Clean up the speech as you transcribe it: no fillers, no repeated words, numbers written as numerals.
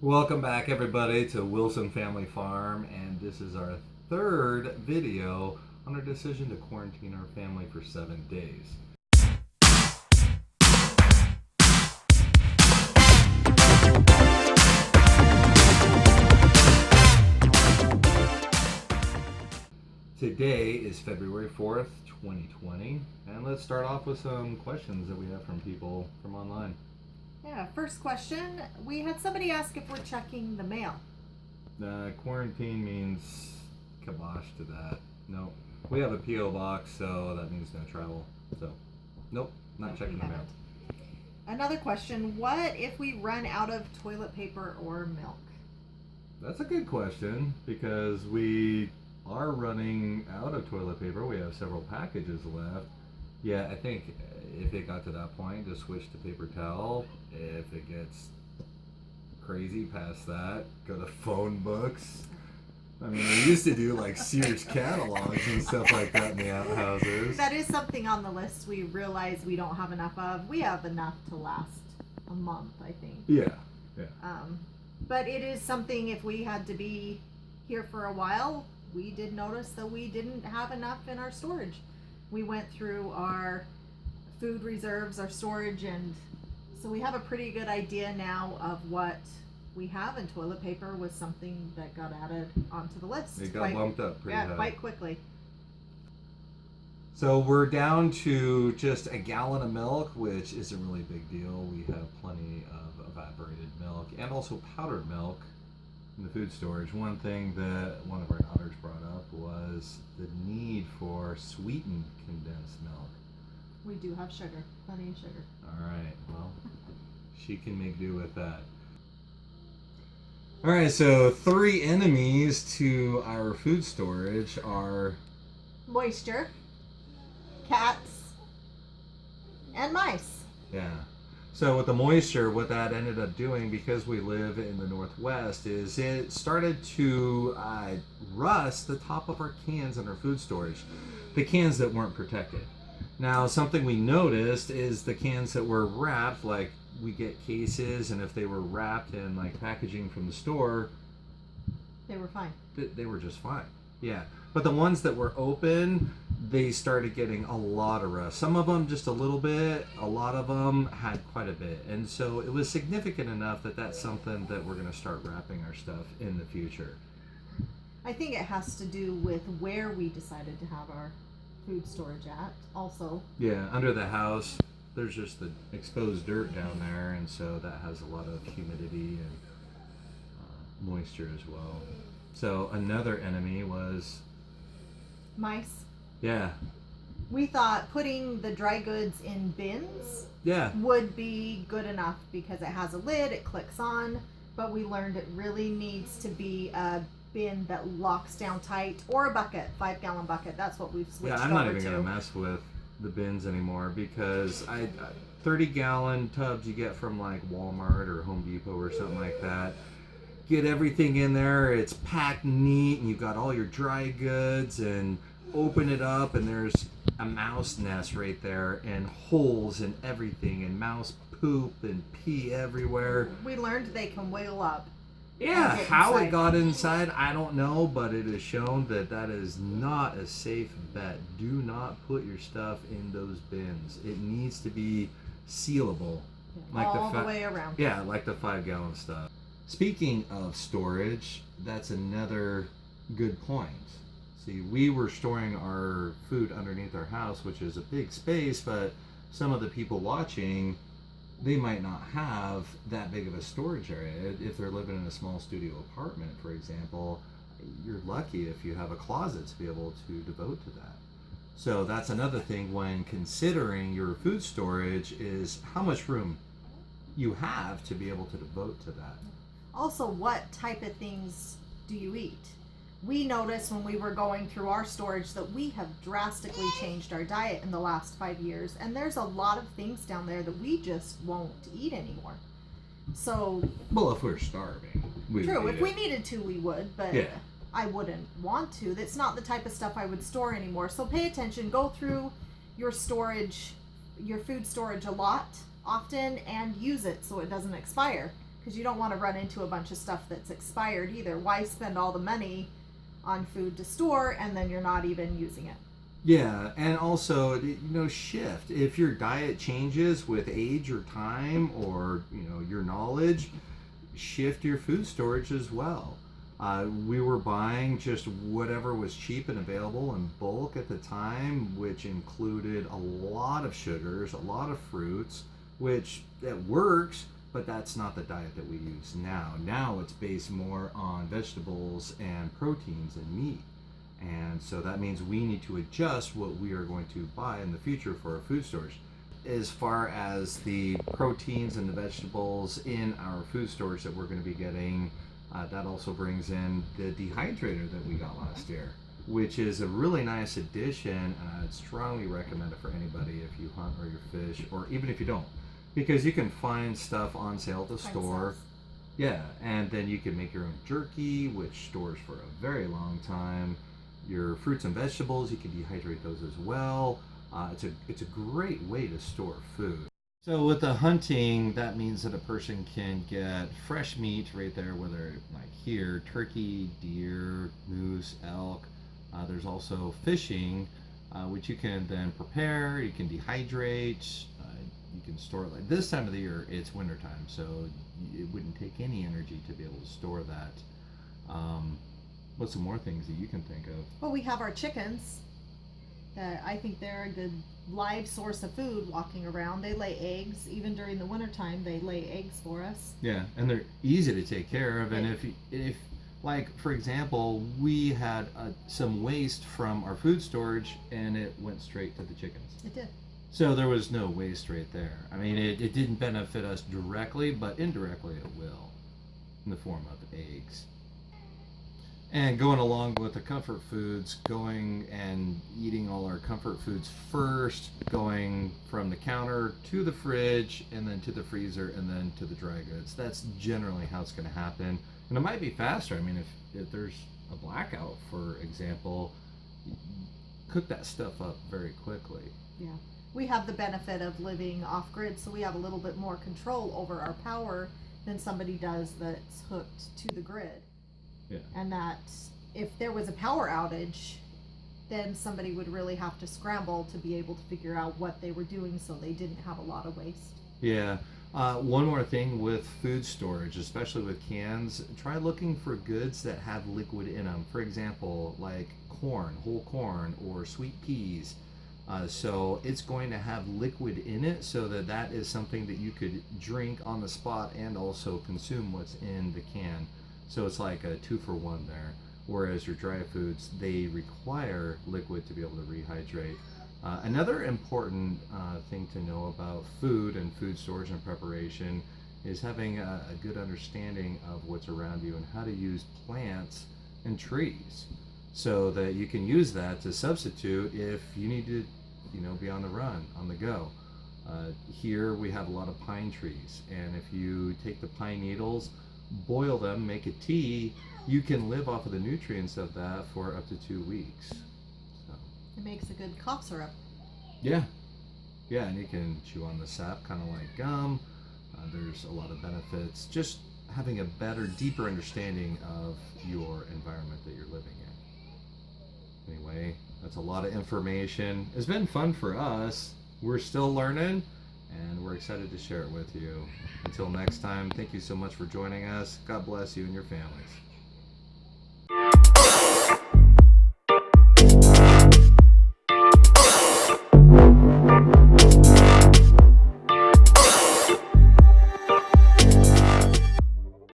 Welcome back, everybody, to Wilson Family Farm, and this is our third video on our decision to quarantine our family for 7 days. Today is February 4th, 2020, and let's start off with some questions that we have from people from online. Yeah, first question. We had somebody ask if we're checking the mail. Quarantine means kibosh to that. No. We have a P.O. box, so that means no travel. So, nope, not checking the mail. Another question. What if we run out of toilet paper or milk? That's a good question because we are running out of toilet paper. We have several packages left. Yeah, I think if it got to that point, just switch to paper towel. If it gets crazy past that, go to phone books. I mean, we used to do like Sears catalogs and stuff like that in the outhouses. That is something on the list we realize we don't have enough of. We have enough to last a month, I think. Yeah. But it is something, if we had to be here for a while, we did notice that we didn't have enough in our storage. We went through our food reserves, our storage, and so we have a pretty good idea now of what we have, and toilet paper was something that got added onto the list. It got bumped up pretty high. Quite quickly. So we're down to just a gallon of milk, which is a really big deal. We have plenty of evaporated milk and also powdered milk in the food storage. One thing that one of our daughters brought up was the need for sweetened condensed milk. We do have sugar, plenty of sugar. All right, well, she can make do with that. All right, so 3 enemies to our food storage are moisture, cats, and mice. Yeah. So with the moisture, what that ended up doing, because we live in the Northwest, is it started to rust the top of our cans in our food storage, the cans that weren't protected. Now, something we noticed is the cans that were wrapped, like we get cases, and if they were wrapped in like packaging from the store, they were fine. They were just fine. Yeah. But the ones that were open, they started getting a lot of rust. Some of them just a little bit, a lot of them had quite a bit. And so it was significant enough that that's something that we're going to start wrapping our stuff in the future. I think it has to do with where we decided to have our food storage at also. Yeah, under the house, there's just the exposed dirt down there, and so that has a lot of humidity and moisture as well. So another enemy was mice. Yeah. We thought putting the dry goods in bins would be good enough because it has a lid, it clicks on, but we learned it really needs to be a bin that locks down tight, or a bucket, 5-gallon bucket. That's what we've switched over to. Yeah, I'm not even going to mess with the bins anymore because 30-gallon tubs you get from like Walmart or Home Depot or something like that. Get everything in there, it's packed neat, and you've got all your dry goods, and open it up and there's a mouse nest right there and holes and everything and mouse poop and pee everywhere. We learned they can wiggle up. Yeah, how it got inside, I don't know, but it is shown that that is not a safe bet. Do not put your stuff in those bins. It needs to be sealable. Like all the way around. Yeah, like the 5-gallon stuff. Speaking of storage, that's another good point. See, we were storing our food underneath our house, which is a big space, but some of the people watching, they might not have that big of a storage area. If they're living in a small studio apartment, for example, you're lucky if you have a closet to be able to devote to that. So that's another thing when considering your food storage is how much room you have to be able to devote to that. Also, what type of things do you eat? We noticed when we were going through our storage that we have drastically changed our diet in the last 5 years, and there's a lot of things down there that we just won't eat anymore. So, well, if we're starving, true. If we needed to, we would, but I wouldn't want to. That's not the type of stuff I would store anymore. So pay attention. Go through your storage, your food storage a lot, often, and use it so it doesn't expire. because you don't want to run into a bunch of stuff that's expired either. Why spend all the money on food to store and then you're not even using it? Yeah, and also, shift. If your diet changes with age or time or, your knowledge, shift your food storage as well. We were buying just whatever was cheap and available in bulk at the time, which included a lot of sugars, a lot of fruits, which that works, but that's not the diet that we use now. Now it's based more on vegetables and proteins and meat. And so that means we need to adjust what we are going to buy in the future for our food storage. As far as the proteins and the vegetables in our food storage that we're going to be getting, that also brings in the dehydrator that we got last year, which is a really nice addition, and I'd strongly recommend it for anybody if you hunt or you fish, or even if you don't, because you can find stuff on sale at the store. Yeah, and then you can make your own jerky, which stores for a very long time. Your fruits and vegetables, you can dehydrate those as well. It's a great way to store food. So with the hunting, that means that a person can get fresh meat right there, whether like here, turkey, deer, moose, elk. There's also fishing, which you can then prepare, you can dehydrate, you can store it. Like this time of the year, it's wintertime, so it wouldn't take any energy to be able to store that. What's some more things that you can think of? Well, we have our chickens. I think they're a good live source of food walking around. They lay eggs. Even during the wintertime, they lay eggs for us. Yeah, and they're easy to take care of. And if like, for example, we had some waste from our food storage, and it went straight to the chickens. It did. So there was no waste right there. I mean, it didn't benefit us directly, but indirectly it will, in the form of eggs. And going along with the comfort foods, going and eating all our comfort foods first, going from the counter to the fridge, and then to the freezer, and then to the dry goods. That's generally how it's going to happen. And it might be faster. I mean, if there's a blackout, for example, cook that stuff up very quickly. Yeah. We have the benefit of living off-grid, so we have a little bit more control over our power than somebody does that's hooked to the grid. Yeah. And that if there was a power outage, then somebody would really have to scramble to be able to figure out what they were doing so they didn't have a lot of waste. Yeah. One more thing with food storage, especially with cans, try looking for goods that have liquid in them. For example, like corn, whole corn, or sweet peas. So it's going to have liquid in it, so that is something that you could drink on the spot and also consume what's in the can. So it's like a 2-for-1 there. Whereas your dry foods, they require liquid to be able to rehydrate. Another important thing to know about food and food storage and preparation is having a good understanding of what's around you and how to use plants and trees, so that you can use that to substitute if you need to, be on the run, on the go. Here we have a lot of pine trees, and if you take the pine needles, boil them, make a tea, you can live off of the nutrients of that for up to 2 weeks. So. It makes a good cough syrup. Yeah, and you can chew on the sap, kind of like gum. There's a lot of benefits. Just having a better, deeper understanding of your environment that you're living in. Anyway, that's a lot of information. It's been fun for us. We're still learning, and we're excited to share it with you. Until next time, thank you so much for joining us. God bless you and your families.